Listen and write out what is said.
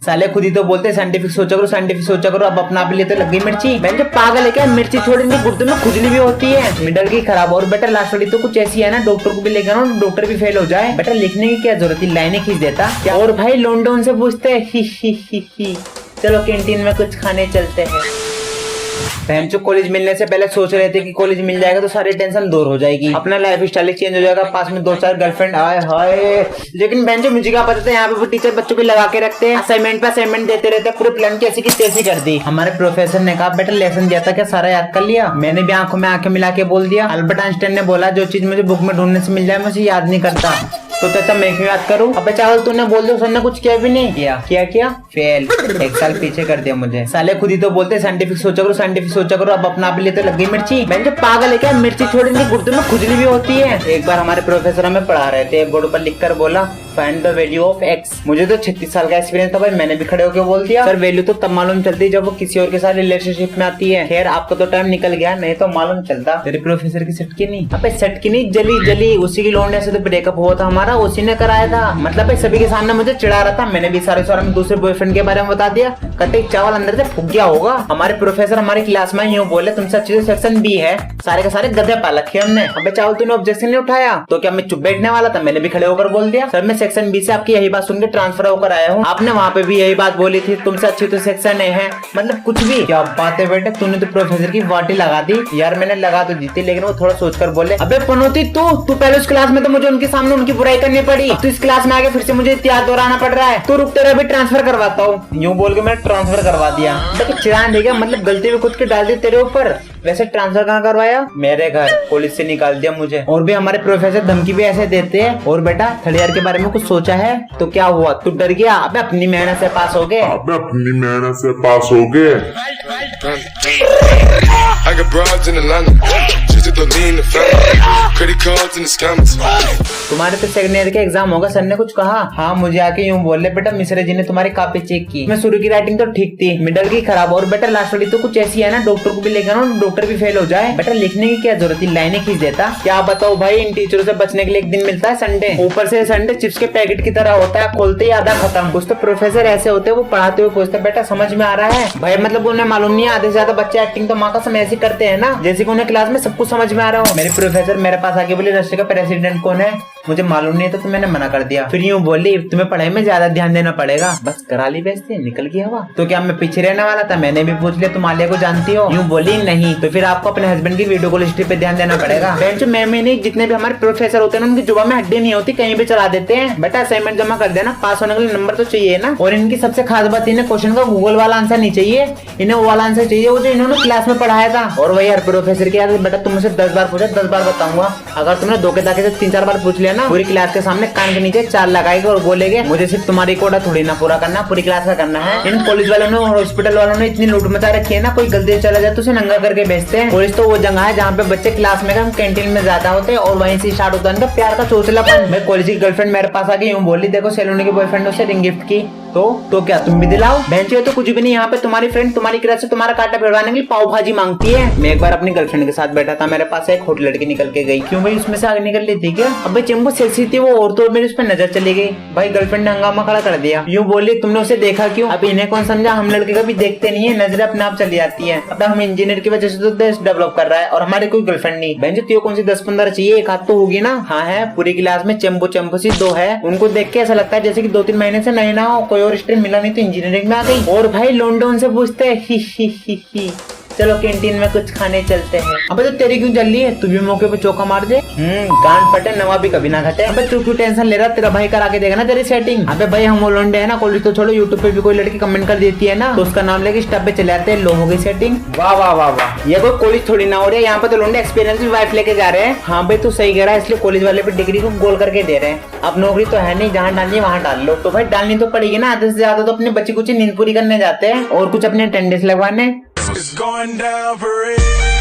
साले खुद ही तो बोलते साइंटिफिक सोचा करो, साइंटिफिक सोचा करो। अब अपना भी लेते लग गई मिर्ची। मैं जो पागल है क्या, मिर्ची थोड़ी नहीं गुर्दे में खुजली भी होती है, मिडल की खराब। और बेटा लास्ट वाली तो कुछ ऐसी है ना, डॉक्टर को भी लेकर आओ, डॉक्टर भी फेल हो जाए। बेटा लिखने की क्या जरूरत है, लाइनें खींच देता क्या। और भाई लॉन्डन से पूछते ही। चलो कैंटीन में कुछ खाने चलते हैं। बहन जो कॉलेज मिलने से पहले सोच रहे थे कि कॉलेज मिल जाएगा तो सारी टेंशन दूर हो जाएगी, अपना लाइफ स्टाइल चेंज हो जाएगा, पास में 2-4 गर्लफ्रेंड आए हाय। लेकिन बहन जो मुझे क्या पता था यहाँ पे वो टीचर बच्चों को लगा के रखते हैं, असाइनमेंट पे असाइनमेंट देते रहते हैं, पूरे प्लान कैसी की तैसी कर दी। हमारे प्रोफेसर ने कहा बेटा लेसन दिया था क्या, सारा याद कर लिया। मैंने भी आंखों में आंखें मिला के बोल दिया। अल्बर्ट आइंस्टाइन ने बोला जो चीज मुझे बुक में ढूंढने से मिल जाए मुझे याद नहीं करता। तो चाचा मैं क्यों याद करूं। अबे चावल तूने बोल दिया, सर ने कुछ किया भी नहीं किया। क्या फेल, 1 साल पीछे कर दिया मुझे। साले खुद ही तो बोलते साइंटिफिक सोचा करो, साइंटिफिक सोचा करो। अब अपना भी लेते लग गई मिर्ची। मैं जो पागल है क्या, मिर्ची थोड़ी नहीं गुर्दे में खुजली भी होती है। एक बार हमारे प्रोफेसर हमें पढ़ा रहे थे, बोर्ड पर लिख कर बोला find the value of x. मुझे तो 36 साल का एक्सपीरियंस था भाई, मैंने भी खड़े होकर बोल दिया सर वैल्यू तो तब मालूम चलती है जब वो किसी और के साथ रिलेशनशिप में आती है। खैर आपका तो टाइम निकल गया, नहीं तो मालूम चलता। तेरे प्रोफेसर की सटकी नहीं, अबे सटकी नहीं जली उसी की लौंडे से तो ब्रेकअप हुआ था हमारा, उसी ने कराया था। मतलब भाई सभी के सामने मुझे चिढ़ा रहा था। मैंने भी सारे में दूसरे बॉयफ्रेंड के बारे में बता दिया। कटे चावल अंदर से फूक गया होगा। हमारे प्रोफेसर हमारी क्लास में यूँ बोले तुमसे अच्छी सेक्शन बी है, सारे के सारे गधे पाल रखे हमने। अबे चावल तूने ऑब्जेक्शन नहीं उठाया तो क्या मैं चुप बैठने वाला था। मैंने भी खड़े होकर बोल दिया सर मैं सेक्शन बी से आपकी यही बात सुन के ट्रांसफर होकर आया हूँ। आपने वहाँ पे भी यही बात बोली थी तुमसे अच्छी तो सेक्शन ए है। मतलब कुछ भी क्या बात है बेटे, तूने तो प्रोफेसर की वाटी लगा दी। यार मैंने लगा तो दी थी लेकिन वो थोड़ा सोच कर बोले। अबे पनौती तू पहले उस क्लास में तो मुझे उनके सामने उनकी बुराई करनी पड़ी, तो इस क्लास में आके फिर से मुझे इतिहास दोहराना पड़ रहा है। तो रुक तेरा भी ट्रांसफर करवाता हूँ। यूँ बोल के मैंने ट्रांसफर करवा दिया। देखो चिढ़ान देगा, मतलब गलती भी खुद की डाल दी तेरे ऊपर। वैसे ट्रांसफर कहाँ करवाया, मेरे घर, कॉलेज से निकाल दिया मुझे। और भी हमारे प्रोफेसर धमकी भी ऐसे देते हैं। और बेटा थर्ड ईयर के बारे में कुछ सोचा है तो क्या हुआ, तू डर गया। अबे अपनी मेहनत से पास हो गए। तुम्हारे तो सेकंड ईयर का एग्जाम होगा, सर ने कुछ कहा। हाँ मुझे आके यूँ बोल रहे बेटा मिश्रा जी ने तुम्हारी कॉपी चेक की। मैं शुरू की राइटिंग तो ठीक थी, मिडल की खराब। और बेटा लास्ट वाली तो कुछ ऐसी है ना, डॉक्टर को भी लेकर आओ, डॉक्टर भी फेल हो जाए। बेटा लिखने की क्या जरूरत है, लाइनें खींच देता। क्या बताओ भाई, इन टीचरों से बचने के लिए एक दिन मिलता है संडे। ऊपर से संडे चिप्स के पैकेट की तरह होता है, खोलते ही आधा खत्म। कुछ तो प्रोफेसर ऐसे होते हैं वो पढ़ाते हुए पूछते बेटा समझ में आ रहा है भाई। मतलब उन्हें मालूम नहीं है आधे से ज्यादा बच्चे एक्टिंग तो माँ का समय ऐसी करते हैं ना जैसे कि उन्हें क्लास में सब कुछ समझ में आ रहा हो। मेरे प्रोफेसर मेरे पास आके बोले रशिया का प्रेसिडेंट कौन है, मुझे मालूम नहीं था तो मैंने मना कर दिया। फिर यूँ बोली तुम्हें पढ़ाई में ज्यादा ध्यान देना पड़ेगा। बस करा ली बेइज्जती, निकल गई हवा। तो क्या मैं पीछे रहने वाला था, मैंने भी पूछ लिया तुम आलिया को जानती हो। यूँ बोली नहीं। तो फिर आपको अपने हस्बैंड की वीडियो कॉल हिस्ट्री पे ध्यान देना पड़ेगा। बेंच में नहीं, जितने भी हमारे प्रोफेसर होते हैं उनकी जुबान में हड्डी नहीं होती, कहीं भी चला देते हैं। बेटा असाइनमेंट जमा कर देना, पास होने के लिए नंबर तो चाहिए ना। और इनकी सबसे खास बात, इन्हें क्वेश्चन का गूगल वाला आंसर नहीं चाहिए, इन्हें वो वाला आंसर चाहिए वो जो इन्होंने क्लास में पढ़ाया था। और वही यार प्रोफेसर की याद, बेटा तुम मुझसे 10 बार पूछा 10 बार बताऊंगा। अगर तुमने धोखे धाके से 3-4 बार पूछ लिया ना, पूरी क्लास के सामने कान के नीचे 4 लगाएगा और बोलेगे मुझे सिर्फ तुम्हारी कोटा थोड़ी ना पूरा करना, पूरी क्लास का करना है। इन कॉलेज वालों ने और हॉस्पिटल वालों ने इतनी लूट मचा रखी है ना, कोई गलती चला जाए तो उसे नंगा करके भेजते हैं। कॉलेज तो वो जगह है जहाँ पे बच्चे क्लास में कम कैंटीन में ज्यादा होते हैं और वहीं से स्टार्ट होता है उनका प्यार का चोचलापन। मैं कॉलेज की गर्लफ्रेंड मेरे पास आ गई यूँ बोली देखो सैलून के बॉयफ्रेंड उसे रिंग गिफ्ट की। तो क्या तुम भी दिलाओ। बहन तो कुछ भी नहीं, यहाँ पे तुम्हारी फ्रेंड तुम्हारी क्लास से तुम्हारा कांटा भिड़वाने के लिए पाव भाजी मांगती है। मैं एक बार अपनी गर्लफ्रेंड के साथ बैठा था, मेरे पास एक हॉट लड़की निकल के गई। क्यों भाई उसमें से आगे निकल ली थी क्या। अब चेम्बू सेक्सी थी वो, और तो मेरी उस पर नजर चली गई। भाई गर्लफ्रेंड ने हंगामा खड़ा कर दिया। यूँ बोली तुमने उसे देखा क्यों। अब इन्हें कौन समझा, हम लड़के कभी देखते नहीं है, नजरें अपने आप चली जाती है। अब हम इंजीनियर की वजह से तो देश डेवलप कर रहा है और हमारी कोई गर्लफ्रेंड नहीं। बहन जो कौन सी 10-15 चाहिए, एक हाथ तो होगी ना। हाँ है, पूरी क्लास में चेम्बू सी 2 है। उनको देख के ऐसा लगता है जैसे कि 2-3 महीने से नए ना हो, कोई और स्ट्रीम मिला नहीं तो इंजीनियरिंग में आ गई। और भाई लॉन्डन से पूछते हैं ही। चलो कैंटीन में कुछ खाने चलते हैं। अबे तो तेरी क्यों जल रही है, तू भी मौके पे चौका मार दे। गांड फटे नवाबी कभी ना घटे। अबे तू क्यों टेंशन ले रहा, तेरा भाई करा के देगा ना तेरी सेटिंग। अबे भाई हम वो लौंडे है ना, कॉलेज तो छोड़ो, यूट्यूब पे भी कोई लड़की कमेंट कर देती है ना तो उसका नाम लेके स्टॉप पे चले आते हैं, लो हो गई सेटिंग। वाह वाह वाह वाह, ये कोई कॉलेज थोड़ी ना हो रही है, यहाँ पे तो लौंडे एक्सपीरियंस भी वाइफ लेके जा रहे हैं। हाँ भाई तू सही कह रहा है, इसलिए कॉलेज वाले पे डिग्री को गोल करके दे रहे हैं। अब नौकरी तो है नहीं, जहाँ डालनी है वहाँ डाल लो। तो भाई डालनी तो पड़ेगी ना, आधे से ज्यादा तो अपने बच्ची कुछ नींद पूरी करने जाते हैं और कुछ अपने अटेंडेंस लगवाने। It's going down for real.